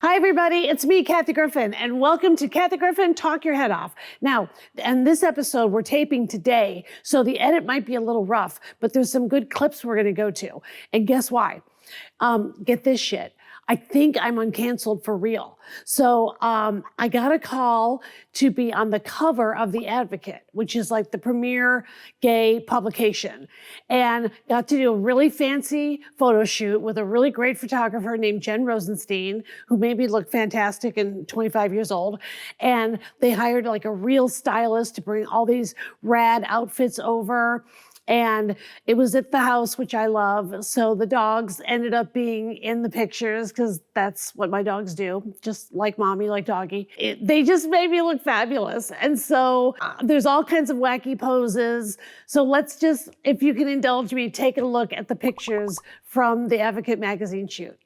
Hi, everybody. It's me, Kathy Griffin, and welcome to Kathy Griffin Talk Your Head Off. Now, and this episode we're taping today, so the edit might be a little rough, but there's some good clips we're going to go to. And guess why? Get this shit. I think I'm uncanceled for real. So I got a call to be on the cover of The Advocate, which is like the premier gay publication, and got to do a really fancy photo shoot with a really great photographer named Jen Rosenstein, who made me look fantastic and 25 years old. And they hired like a real stylist to bring all these rad outfits over. And it was at the house, which I love. So the dogs ended up being in the pictures because that's what my dogs do. Just like mommy, like doggy. They just made me look fabulous. And so there's all kinds of wacky poses. So let's just, if you can indulge me, take a look at the pictures from the Advocate magazine shoot.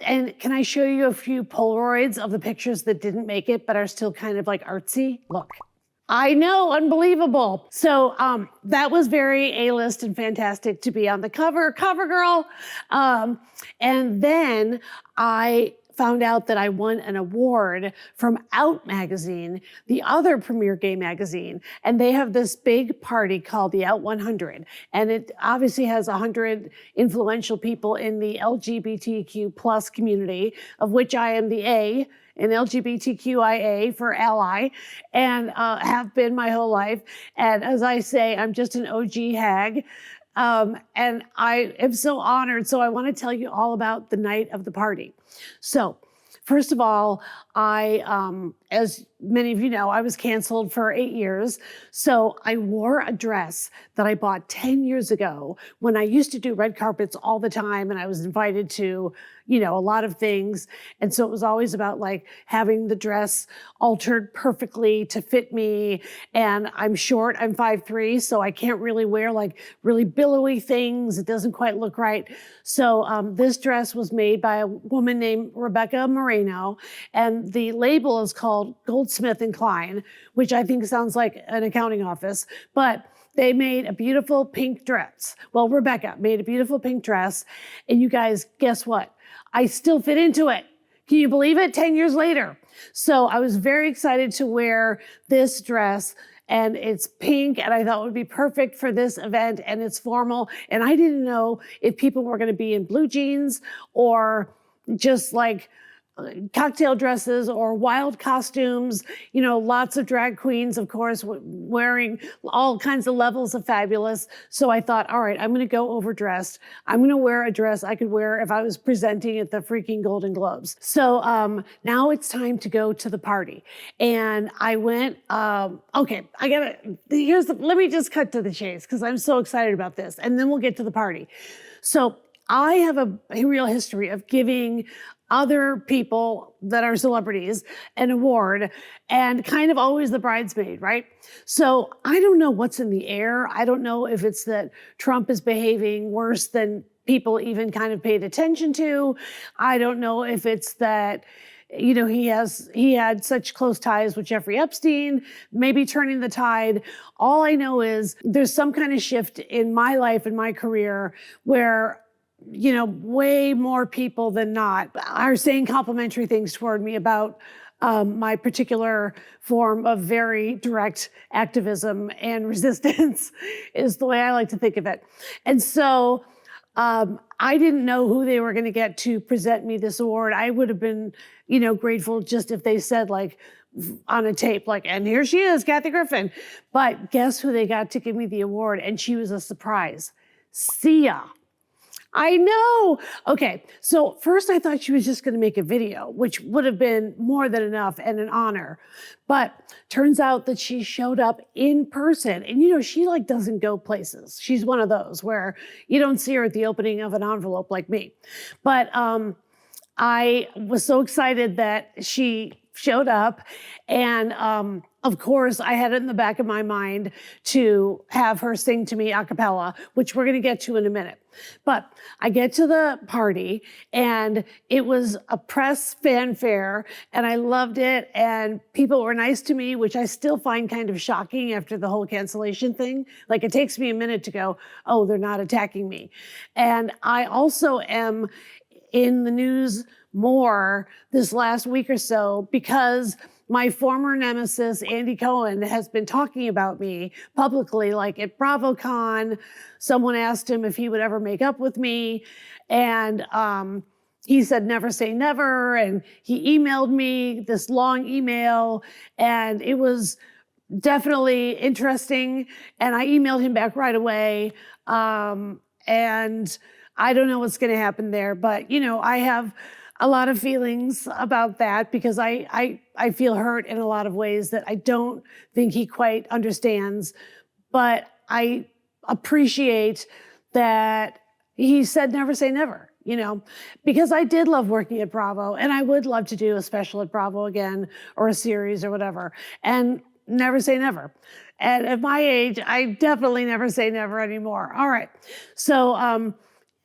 And can I show you a few Polaroids of the pictures that didn't make it, but are still kind of like artsy? Look. I know, unbelievable. So that was very A-list and fantastic to be on the cover girl. And then I found out that I won an award from Out magazine, the other premier gay magazine. And they have this big party called the Out 100. And it obviously has 100 influential people in the LGBTQ plus community, of which I am the A in LGBTQIA for ally, and have been my whole life. And as I say, I'm just an OG hag. And I am so honored. So I want to tell you all about the night of the party. So first of all, as many of you know, I was canceled for 8 years. So I wore a dress that I bought 10 years ago when I used to do red carpets all the time and I was invited to, a lot of things. And so it was always about like having the dress altered perfectly to fit me. And I'm short, I'm 5'3", so I can't really wear like really billowy things. It doesn't quite look right. So this dress was made by a woman named Rebecca Moreno, and the label is called Goldsmith & Klein, which I think sounds like an accounting office, but they made a beautiful pink dress. Well, Rebecca made a beautiful pink dress, and you guys, guess what? I still fit into it. Can you believe it? 10 years later. So I was very excited to wear this dress, and it's pink, and I thought it would be perfect for this event, and it's formal. And I didn't know if people were going to be in blue jeans or just like cocktail dresses or wild costumes, lots of drag queens, of course, wearing all kinds of levels of fabulous. So I thought, all right, I'm going to go overdressed. I'm going to wear a dress I could wear if I was presenting at the freaking Golden Globes. So now it's time to go to the party. And I went, let me just cut to the chase because I'm so excited about this. And then we'll get to the party. So I have a real history of giving other people that are celebrities an award, and kind of always the bridesmaid, right? So I don't know what's in the air. I don't know if it's that Trump is behaving worse than people even kind of paid attention to. I don't know if it's that he had such close ties with Jeffrey Epstein, maybe turning the tide. All I know is there's some kind of shift in my life and my career where way more people than not are saying complimentary things toward me about my particular form of very direct activism and resistance is the way I like to think of it. And so I didn't know who they were going to get to present me this award. I would have been, grateful just if they said like on a tape, like, and here she is, Kathy Griffin. But guess who they got to give me the award? And she was a surprise. Sia. I know. Okay, so first I thought she was just going to make a video, which would have been more than enough and an honor. But turns out that she showed up in person. And she like doesn't go places. She's one of those where you don't see her at the opening of an envelope like me. But I was so excited that she showed up, and of course, I had it in the back of my mind to have her sing to me a cappella, which we're going to get to in a minute. But I get to the party, and it was a press fanfare, and I loved it, and people were nice to me, which I still find kind of shocking after the whole cancellation thing. Like, it takes me a minute to go, oh, they're not attacking me. And I also am in the news more this last week or so because my former nemesis, Andy Cohen, has been talking about me publicly, like at BravoCon. Someone asked him if he would ever make up with me. And he said, never say never. And he emailed me this long email. And it was definitely interesting. And I emailed him back right away. And I don't know what's going to happen there. But, I have a lot of feelings about that because I feel hurt in a lot of ways that I don't think he quite understands. But I appreciate that he said never say never, because I did love working at Bravo and I would love to do a special at Bravo again or a series or whatever. And never say never. And at my age, I definitely never say never anymore. All right. So,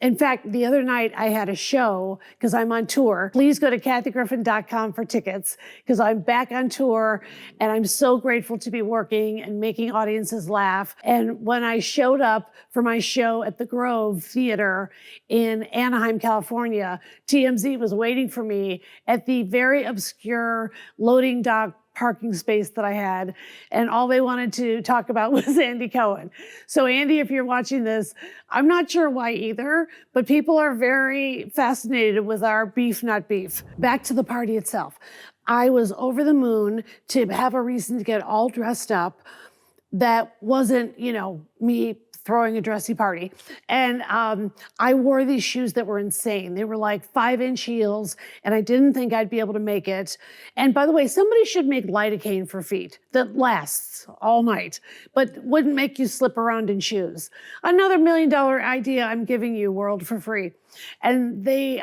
in fact, the other night I had a show because I'm on tour. Please go to kathygriffin.com for tickets because I'm back on tour and I'm so grateful to be working and making audiences laugh. And when I showed up for my show at the Grove Theater in Anaheim, California, TMZ was waiting for me at the very obscure loading dock parking space that I had, and all they wanted to talk about was Andy Cohen. So Andy, if you're watching this, I'm not sure why either, but people are very fascinated with our beef, not beef. Back to the party itself. I was over the moon to have a reason to get all dressed up that wasn't, me throwing a dressy party. And I wore these shoes that were insane. They were like 5-inch heels, and I didn't think I'd be able to make it. And by the way, somebody should make lidocaine for feet that lasts all night, but wouldn't make you slip around in shoes. Another $1 million idea I'm giving you, world, for free. And they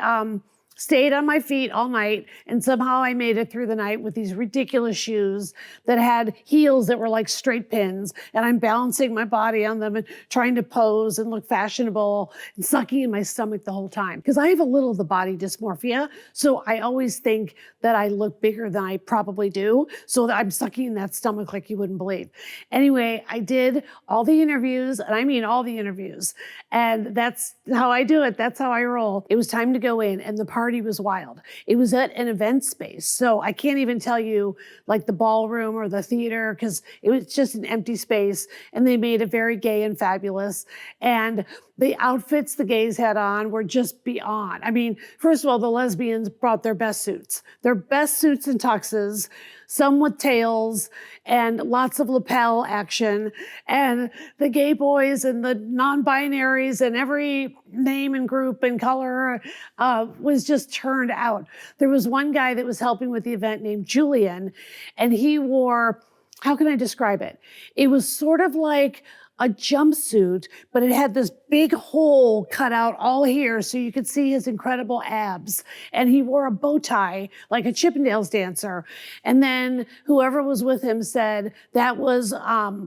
stayed on my feet all night, and somehow I made it through the night with these ridiculous shoes that had heels that were like straight pins, and I'm balancing my body on them and trying to pose and look fashionable and sucking in my stomach the whole time. Because I have a little of the body dysmorphia, so I always think that I look bigger than I probably do, so that I'm sucking in that stomach like you wouldn't believe. Anyway, I did all the interviews, and I mean all the interviews, and that's how I do it. That's how I roll. It was time to go in, and the party was wild. It was at an event space. So I can't even tell you like the ballroom or the theater because it was just an empty space, and they made it very gay and fabulous. And the outfits the gays had on were just beyond. I mean, first of all, the lesbians brought their best suits and tuxes, some with tails and lots of lapel action. And the gay boys and the non-binaries and every name and group and color was just turned out. There was one guy that was helping with the event named Julian, and he wore, how can I describe it? It was sort of like a jumpsuit, but it had this big hole cut out all here so you could see his incredible abs. And he wore a bow tie like a Chippendales dancer. And then whoever was with him said that was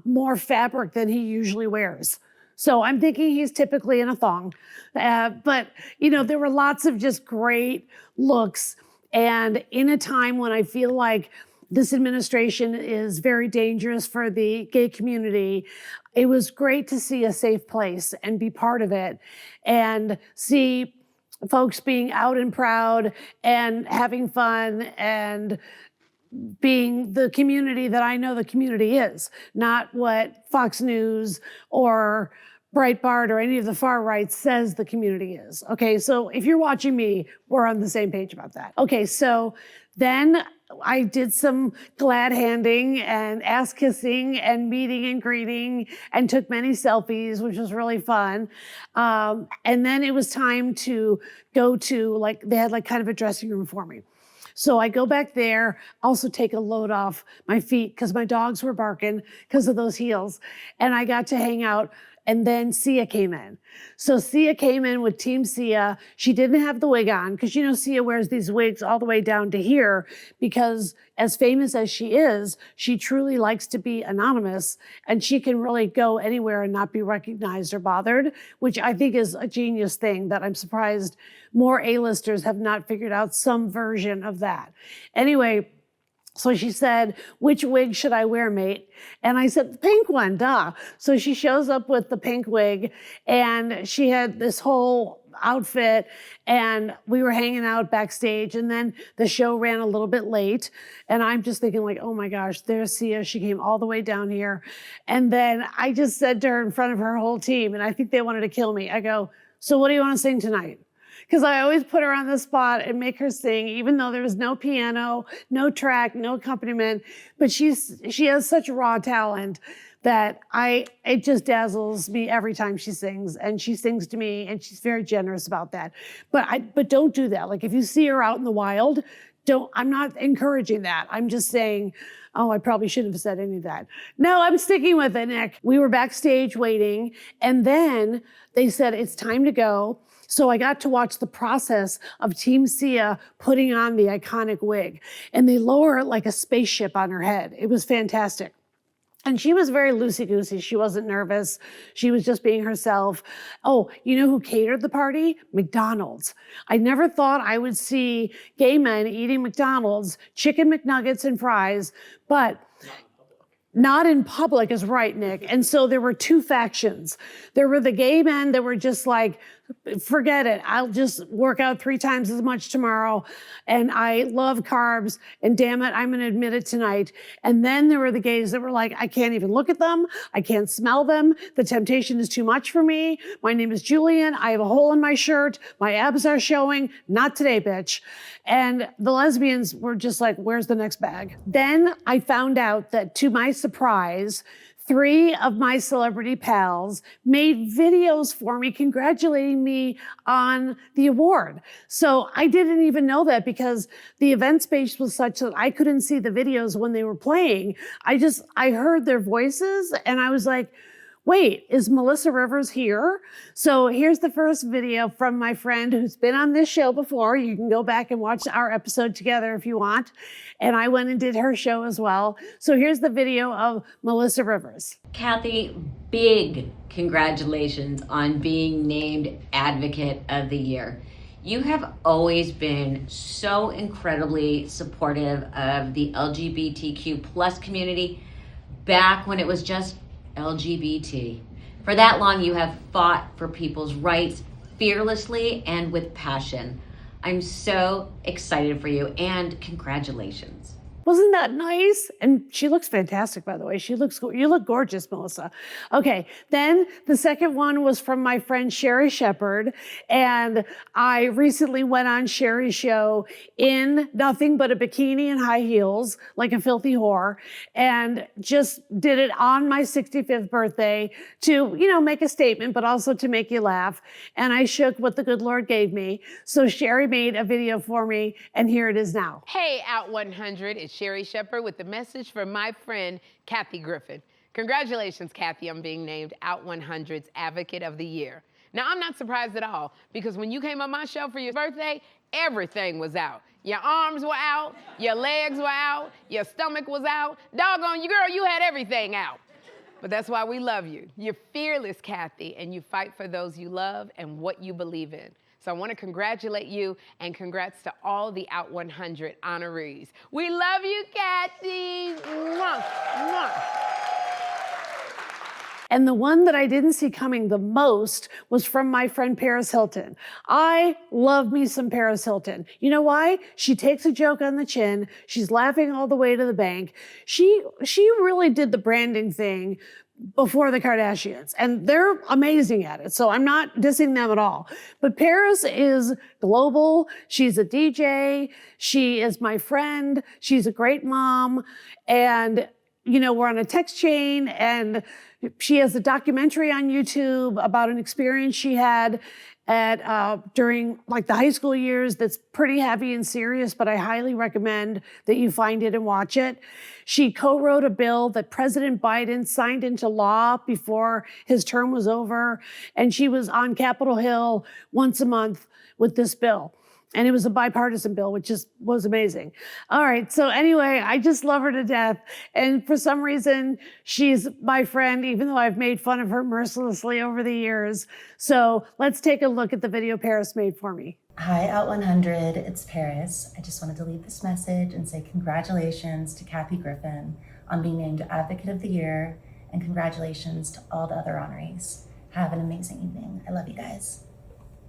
more fabric than he usually wears. So I'm thinking he's typically in a thong. But, there were lots of just great looks. And in a time when I feel like this administration is very dangerous for the gay community, it was great to see a safe place and be part of it and see folks being out and proud and having fun and being the community that I know the community is, not what Fox News or Breitbart or any of the far right says the community is. Okay, so if you're watching me, we're on the same page about that. Okay, so then I did some glad handing and ass kissing and meeting and greeting and took many selfies, which was really fun. And then it was time to go to, they had kind of a dressing room for me. So I go back there, also take a load off my feet because my dogs were barking because of those heels. And I got to hang out. And then Sia came in. So Sia came in with Team Sia. She didn't have the wig on because, Sia wears these wigs all the way down to here because as famous as she is, she truly likes to be anonymous and she can really go anywhere and not be recognized or bothered, which I think is a genius thing that I'm surprised more A-listers have not figured out some version of that. Anyway, So she said, which wig should I wear, mate? And I said, the pink one, duh. So she shows up with the pink wig, and she had this whole outfit, and we were hanging out backstage, and then the show ran a little bit late, and I'm just thinking like, oh my gosh, there's Sia. She came all the way down here. And then I just said to her in front of her whole team, and I think they wanted to kill me. I go, so what do you want to sing tonight? Because I always put her on the spot and make her sing, even though there was no piano, no track, no accompaniment. But she has such raw talent that it just dazzles me every time she sings. And she sings to me, and she's very generous about that. But don't do that. Like if you see her out in the wild, I'm not encouraging that. I'm just saying, oh, I probably shouldn't have said any of that. No, I'm sticking with it, Nick. We were backstage waiting, and then they said, it's time to go. So I got to watch the process of Team Sia putting on the iconic wig, and they lower it like a spaceship on her head. It was fantastic. And she was very loosey-goosey. She wasn't nervous. She was just being herself. Oh, you know who catered the party? McDonald's. I never thought I would see gay men eating McDonald's, chicken McNuggets and fries, but not in public is right, Nick. And so there were two factions. There were the gay men that were just like, forget it. I'll just work out 3 times as much tomorrow. And I love carbs. And damn it, I'm going to admit it tonight. And then there were the gays that were like, I can't even look at them. I can't smell them. The temptation is too much for me. My name is Julian. I have a hole in my shirt. My abs are showing. Not today, bitch. And the lesbians were just like, where's the next bag? Then I found out that, to my surprise, 3 of my celebrity pals made videos for me congratulating me on the award. So I didn't even know that, because the event space was such that I couldn't see the videos when they were playing. I heard their voices, and I was like, wait, is Melissa Rivers here? So here's the first video from my friend who's been on this show before. You can go back and watch our episode together if you want. And I went and did her show as well. So here's the video of Melissa Rivers. Kathy, big congratulations on being named Advocate of the Year. You have always been so incredibly supportive of the LGBTQ plus community back when it was just LGBT. For that long, you have fought for people's rights fearlessly and with passion. I'm so excited for you, and congratulations. Wasn't that nice? And she looks fantastic, by the way. You look gorgeous, Melissa. Okay, then the second one was from my friend Sherry Shepherd. And I recently went on Sherry's show in nothing but a bikini and high heels, like a filthy whore, and just did it on my 65th birthday to, make a statement, but also to make you laugh. And I shook what the good Lord gave me. So Sherry made a video for me, and here it is now. Hey, Out 100, it's Sherry Shepherd with the message from my friend, Kathy Griffin. Congratulations, Kathy, on being named Out 100's Advocate of the Year. Now, I'm not surprised at all, because when you came on my show for your birthday, everything was out. Your arms were out, your legs were out, your stomach was out. Doggone you, girl, you had everything out. But that's why we love you. You're fearless, Kathy, and you fight for those you love and what you believe in. So I want to congratulate you, and congrats to all the Out 100 honorees. We love you, Kathy. Mwah, mwah. And the one that I didn't see coming the most was from my friend Paris Hilton. I love me some Paris Hilton. You know why? She takes a joke on the chin. She's laughing all the way to the bank. She really did the branding thing before the Kardashians, and they're amazing at it. So I'm not dissing them at all. But Paris is global. She's a DJ. She is my friend. She's a great mom. And, we're on a text chain, and she has a documentary on YouTube about an experience she had during the high school years that's pretty heavy and serious, but I highly recommend that you find it and watch it. She co-wrote a bill that President Biden signed into law before his term was over, and she was on Capitol Hill once a month with this bill. And it was a bipartisan bill, which was amazing. All right. So anyway, I just love her to death. And for some reason, she's my friend, even though I've made fun of her mercilessly over the years. So let's take a look at the video Paris made for me. Hi, Out 100. It's Paris. I just wanted to leave this message and say congratulations to Kathy Griffin on being named Advocate of the Year, and congratulations to all the other honorees. Have an amazing evening. I love you guys.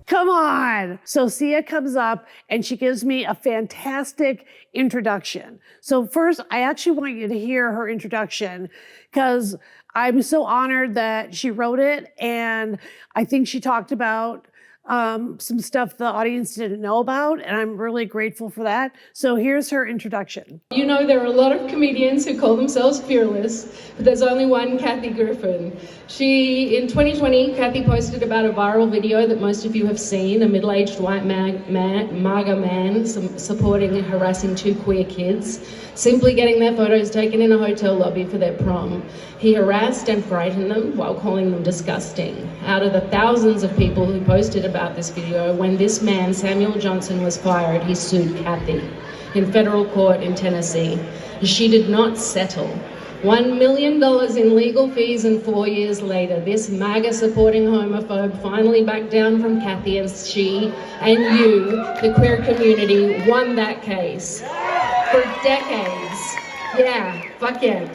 Come on. So Sia comes up and she gives me a fantastic introduction. So first, I actually want you to hear her introduction because I'm so honored that she wrote it. And I think she talked about some stuff the audience didn't know about, and I'm really grateful for that. So here's her introduction. You know, there are a lot of comedians who call themselves fearless, but there's only one Kathy Griffin. In 2020, Kathy posted about a viral video that most of you have seen, a middle-aged white MAGA man supporting and harassing two queer kids, simply getting their photos taken in a hotel lobby for their prom. He harassed and frightened them while calling them disgusting. Out of the thousands of people who posted about this video, when this man, Samuel Johnson, was fired, he sued Kathy in federal court in Tennessee. She did not settle. $1 million in legal fees, and 4 years later, this MAGA-supporting homophobe finally backed down from Kathy, and she and you, the queer community, won that case. For decades. Yeah, fuck yeah.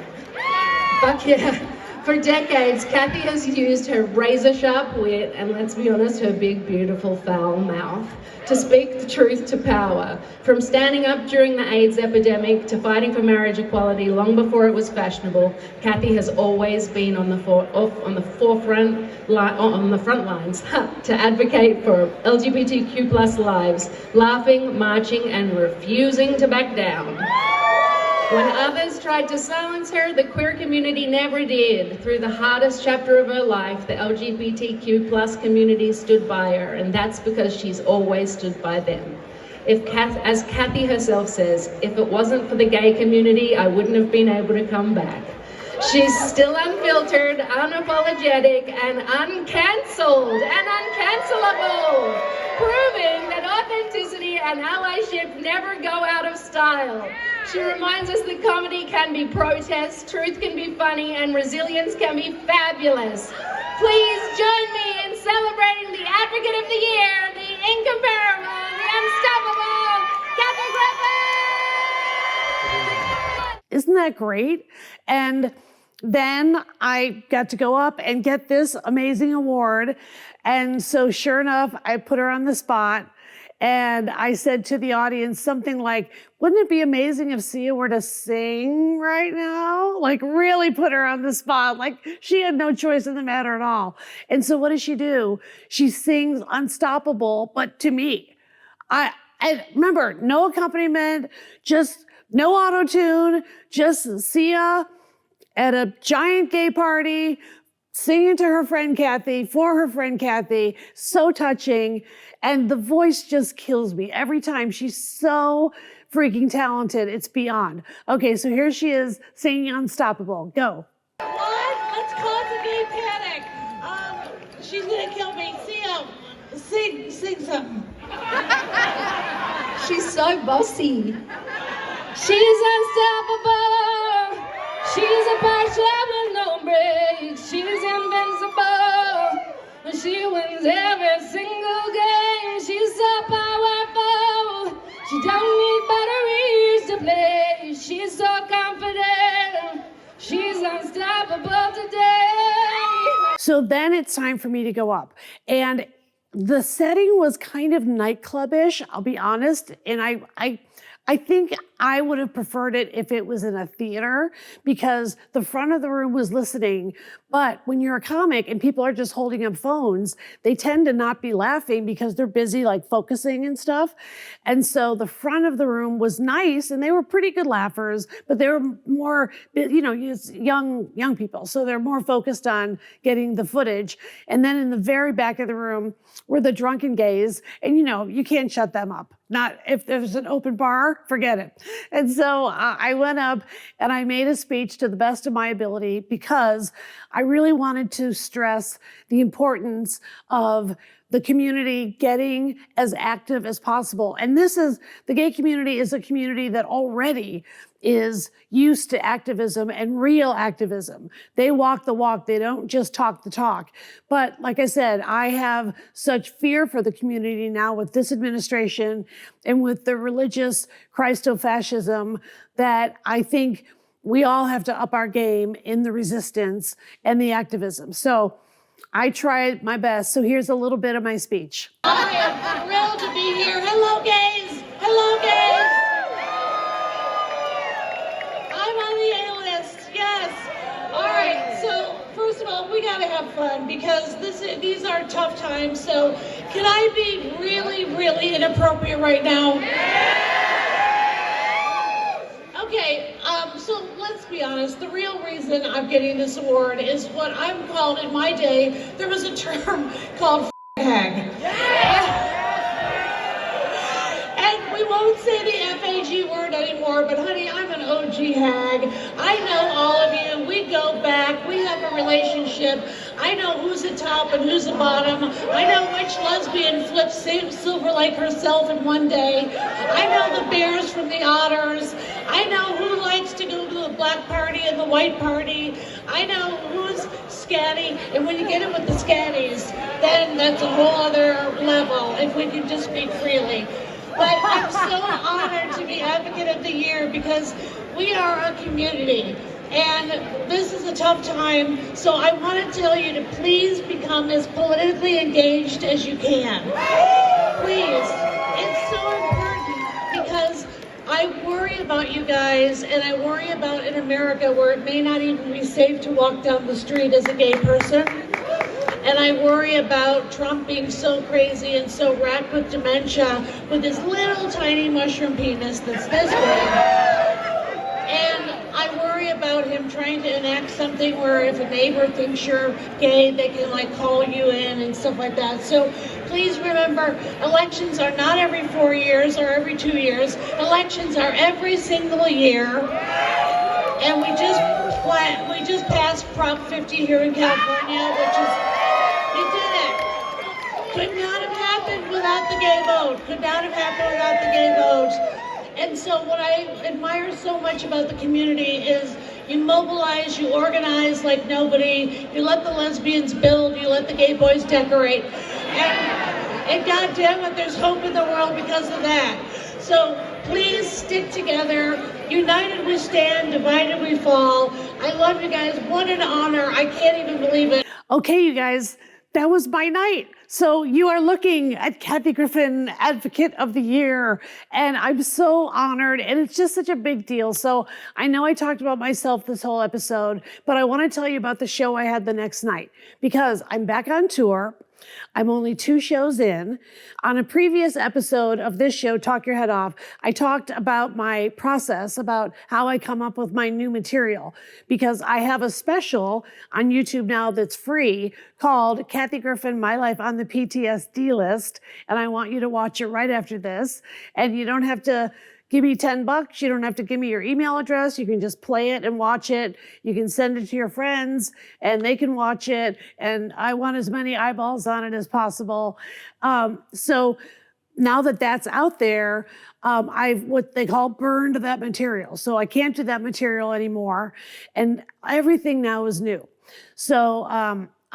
Fuck yeah. For decades, Kathy has used her razor-sharp wit and, let's be honest, her big, beautiful, foul mouth to speak the truth to power. From standing up during the AIDS epidemic to fighting for marriage equality long before it was fashionable, Kathy has always been on the front lines to advocate for LGBTQ+ lives, laughing, marching, and refusing to back down. When others tried to silence her, the queer community never did. Through the hardest chapter of her life, the LGBTQ+ community stood by her, and that's because she's always stood by them. As Kathy herself says, if it wasn't for the gay community, I wouldn't have been able to come back. She's still unfiltered, unapologetic, and uncancelled and uncancelable, proving that authenticity and allyship never go out of style. She reminds us that comedy can be protest, truth can be funny, and resilience can be fabulous. Please join me in celebrating the Advocate of the Year, the incomparable, the unstoppable, Kathy Griffin! Isn't that great? And then I got to go up and get this amazing award. And so sure enough, I put her on the spot. And I said to the audience something like, wouldn't it be amazing if Sia were to sing right now? Like really put her on the spot. Like she had no choice in the matter at all. And so what does she do? She sings Unstoppable, but to me. I remember, no accompaniment, just no auto-tune, just Sia at a giant gay party, singing to her friend Kathy, for her friend Kathy, so touching. And the voice just kills me every time. She's so freaking talented. It's beyond. Okay, so here she is singing Unstoppable. Go. What? Let's cause a gay panic. She's gonna kill me. Sia, sing something. She's so bossy. She's unstoppable. She's a passion with no brakes. She's invincible. She wins every single game. She's so powerful. She don't need batteries to play. She's so confident. She's unstoppable today. So then it's time for me to go up. And the setting was kind of nightclub-ish, I'll be honest. And I think I would have preferred it if it was in a theater because the front of the room was listening. But when you're a comic and people are just holding up phones, they tend to not be laughing because they're busy like focusing and stuff. And so the front of the room was nice and they were pretty good laughers, but they were more, young people. So they're more focused on getting the footage. And then in the very back of the room were the drunken gays. And you can't shut them up. Not if there's an open bar, forget it. And so I went up and I made a speech to the best of my ability because I really wanted to stress the importance of the community getting as active as possible. And the gay community is a community that already is used to activism and real activism. They walk the walk. They don't just talk the talk. But like I said, I have such fear for the community now with this administration and with the religious Christo-fascism that I think we all have to up our game in the resistance and the activism. So I tried my best. So here's a little bit of my speech. I am thrilled to be here. Hello, gays. Hello, gays. I'm on the A-list. Yes. All right. So first of all, we got to have fun because these are tough times. So can I be really, really inappropriate right now? Okay. So let's be honest. The real reason I'm getting this award is what I'm called in my day. There was a term called hag. And we won't say the F-A-G word anymore, but honey, I'm an OG hag. I know all of you. We go back. We have a relationship. I know who's the top and who's the bottom. I know which lesbian flips Silver Lake herself in one day. I know the bears from the otters. I know who likes to go to the black party and the white party. I know who's scatty. And when you get it with the scatties, then that's a whole other level, if we can just speak freely. But I'm so honored to be Advocate of the Year because we are a community. And this is a tough time, so I want to tell you to please become as politically engaged as you can. Please. It's so important because I worry about you guys, and I worry about in America where it may not even be safe to walk down the street as a gay person. And I worry about Trump being so crazy and so racked with dementia with his little tiny mushroom penis that's this big. And I worry about him trying to enact something where if a neighbor thinks you're gay, they can like call you in and stuff like that. So please remember, elections are not every 4 years or every 2 years. Elections are every single year. And we just passed Prop 50 here in California, which is, we did it. Could not have happened without the gay vote. Could not have happened without the gay vote. And so what I admire so much about the community is you mobilize, you organize like nobody, you let the lesbians build, you let the gay boys decorate. And God damn it, there's hope in the world because of that. So please stick together. United we stand, divided we fall. I love you guys. What an honor. I can't even believe it. Okay, you guys, that was my night. So you are looking at Kathy Griffin, Advocate of the Year, and I'm so honored, and it's just such a big deal. So I know I talked about myself this whole episode, but I want to tell you about the show I had the next night because I'm back on tour. I'm only 2 shows in. On a previous episode of this show, Talk Your Head Off, I talked about my process, about how I come up with my new material, because I have a special on YouTube now that's free called Kathy Griffin, My Life on the PTSD List, and I want you to watch it right after this. And you don't have to give me $10. You don't have to give me your email address. You can just play it and watch it. You can send it to your friends and they can watch it. And I want as many eyeballs on it as possible. So now that that's out there, I've what they call burned that material. So I can't do that material anymore. And everything now is new. So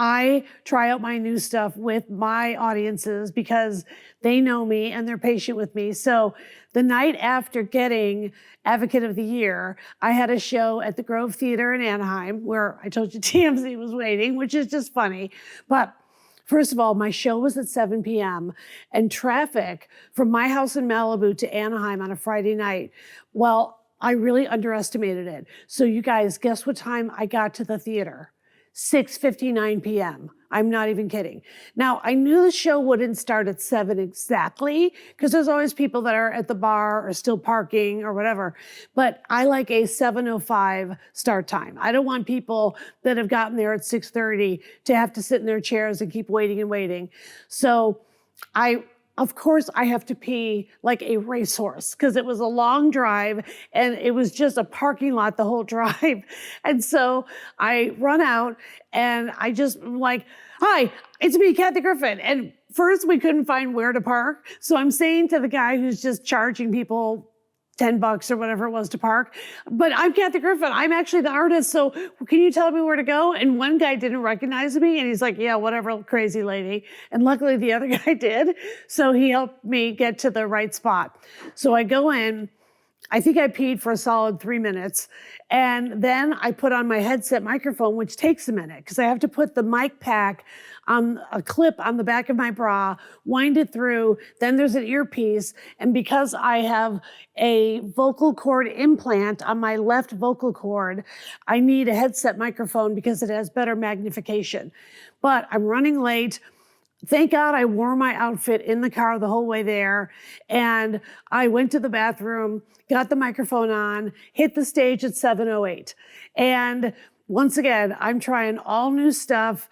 I try out my new stuff with my audiences because they know me and they're patient with me. So the night after getting Advocate of the Year, I had a show at the Grove Theater in Anaheim where I told you TMZ was waiting, which is just funny. But first of all, my show was at 7 p.m. and traffic from my house in Malibu to Anaheim on a Friday night, well, I really underestimated it. So you guys, guess what time I got to the theater? 6:59 p.m. I'm not even kidding. Now, I knew the show wouldn't start at 7 exactly, because there's always people that are at the bar or still parking or whatever. But I like a 7:05 start time. I don't want people that have gotten there at 6:30 to have to sit in their chairs and keep waiting and waiting. So I of course, I have to pee like a racehorse because it was a long drive and it was just a parking lot the whole drive. And so I run out and I just am like, hi, it's me, Kathy Griffin. And first we couldn't find where to park. So I'm saying to the guy who's just charging people $10 or whatever it was to park, but I'm Kathy Griffin. I'm actually the artist. So can you tell me where to go? And one guy didn't recognize me and he's like, yeah, whatever, crazy lady. And luckily the other guy did. So he helped me get to the right spot. So I go in, I think I peed for a solid 3 minutes. And then I put on my headset microphone, which takes a minute because I have to put the mic pack on a clip on the back of my bra, wind it through, then there's an earpiece. And because I have a vocal cord implant on my left vocal cord, I need a headset microphone because it has better magnification. But I'm running late. Thank God I wore my outfit in the car the whole way there. And I went to the bathroom, got the microphone on, hit the stage at 7:08. And once again, I'm trying all new stuff.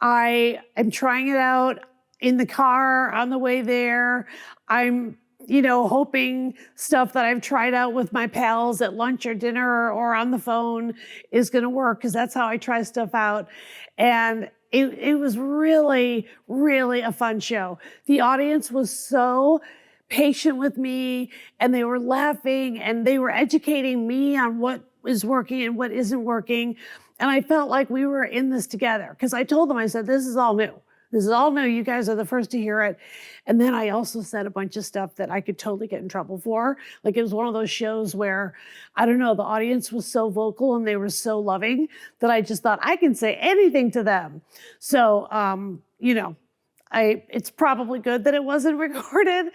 I am trying it out in the car on the way there. I'm, hoping stuff that I've tried out with my pals at lunch or dinner or on the phone is going to work because that's how I try stuff out. And it was really, really a fun show. The audience was so patient with me and they were laughing and they were educating me on what is working and what isn't working. And I felt like we were in this together because I told them, I said, this is all new. This is all new. You guys are the first to hear it. And then I also said a bunch of stuff that I could totally get in trouble for. Like it was one of those shows where, I don't know, the audience was so vocal and they were so loving that I just thought I can say anything to them. So, it's probably good that it wasn't recorded,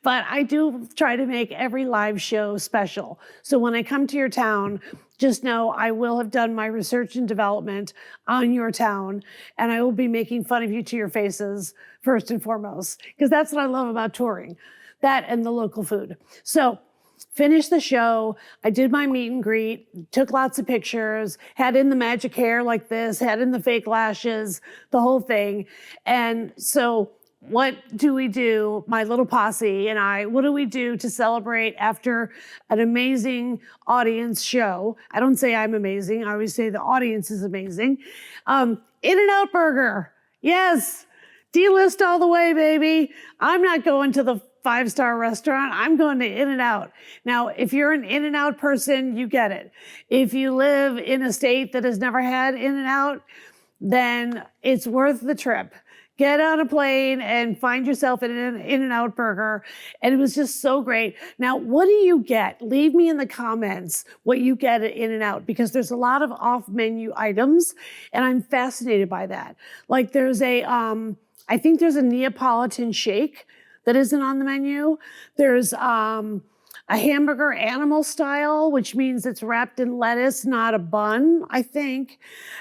but I do try to make every live show special. So when I come to your town, just know I will have done my research and development on your town, and I will be making fun of you to your faces first and foremost, because that's what I love about touring, that and the local food. So finished the show. I did my meet and greet, took lots of pictures, had in the magic hair like this, had in the fake lashes, the whole thing. And so what do we do, my little posse and I, what do we do to celebrate after an amazing audience show? I don't say I'm amazing. I always say the audience is amazing. In-N-Out Burger. Yes. D-list all the way, baby. I'm not going to the 5-star restaurant. I'm going to In-N-Out. Now, if you're an In-N-Out person, you get it. If you live in a state that has never had In-N-Out, then it's worth the trip. Get on a plane and find yourself an In-N-Out burger. And it was just so great. Now, what do you get? Leave me in the comments what you get at In-N-Out because there's a lot of off-menu items and I'm fascinated by that. Like there's I think there's a Neapolitan shake that isn't on the menu. There's a hamburger animal style, which means it's wrapped in lettuce, not a bun, I think.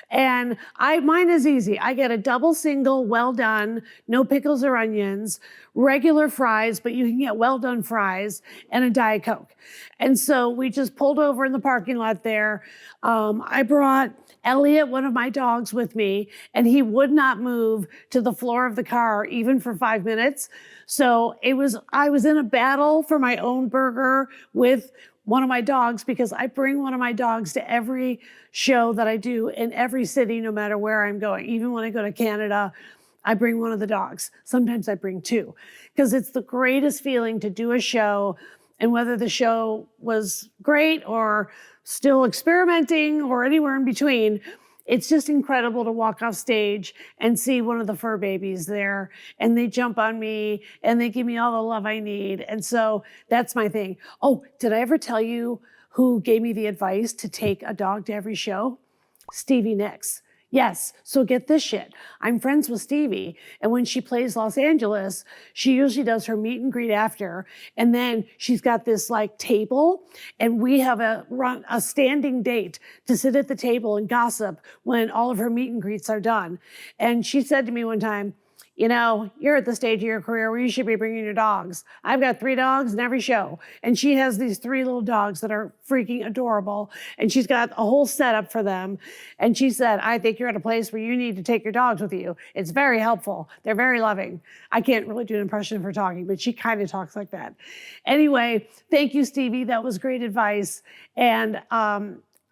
And mine is easy. I get a double single, well done, no pickles or onions, regular fries, but you can get well done fries, and a Diet Coke. And so we just pulled over in the parking lot there. I brought Elliot, one of my dogs, with me, and he would not move to the floor of the car even for 5 minutes. So I was in a battle for my own burger with one of my dogs because I bring one of my dogs to every show that I do in every city, no matter where I'm going. Even when I go to Canada, I bring one of the dogs. Sometimes I bring two because it's the greatest feeling to do a show, and whether the show was great or still experimenting or anywhere in between, it's just incredible to walk off stage and see one of the fur babies there and they jump on me and they give me all the love I need. And so that's my thing. Oh, did I ever tell you who gave me the advice to take a dog to every show? Stevie Nicks. Yes, so get this shit. I'm friends with Stevie, and when she plays Los Angeles, she usually does her meet and greet after, and then she's got this like table, and we have a standing date to sit at the table and gossip when all of her meet and greets are done. And she said to me one time, you know, you're at the stage of your career where you should be bringing your dogs. I've got 3 dogs in every show, and she has these 3 little dogs that are freaking adorable, and she's got a whole setup for them. And she said, I think you're at a place where you need to take your dogs with you. It's very helpful. They're very loving. I can't really do an impression of her talking, but she kind of talks like that. Anyway, thank you, Stevie. That was great advice. And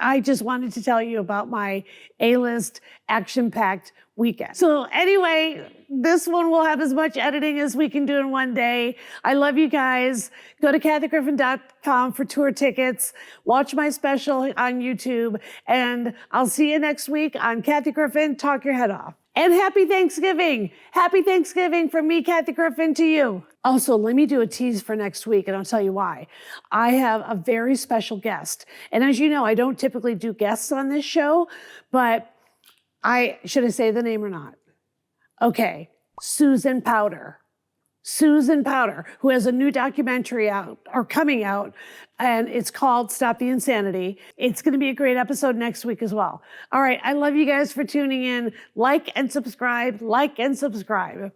I just wanted to tell you about my A-list action-packed weekend. So anyway, this one will have as much editing as we can do in one day. I love you guys. Go to kathygriffin.com for tour tickets. Watch my special on YouTube. And I'll see you next week on Kathy Griffin, Talk Your Head Off. And happy Thanksgiving. Happy Thanksgiving from me, Kathy Griffin, to you. Also, let me do a tease for next week, and I'll tell you why. I have a very special guest. And as you know, I don't typically do guests on this show, but should I say the name or not? Okay, Susan Powder. Susan Powder, who has a new documentary out or coming out, and it's called Stop the Insanity. It's going to be a great episode next week as well. All right, I love you guys for tuning in. Like and subscribe, like and subscribe.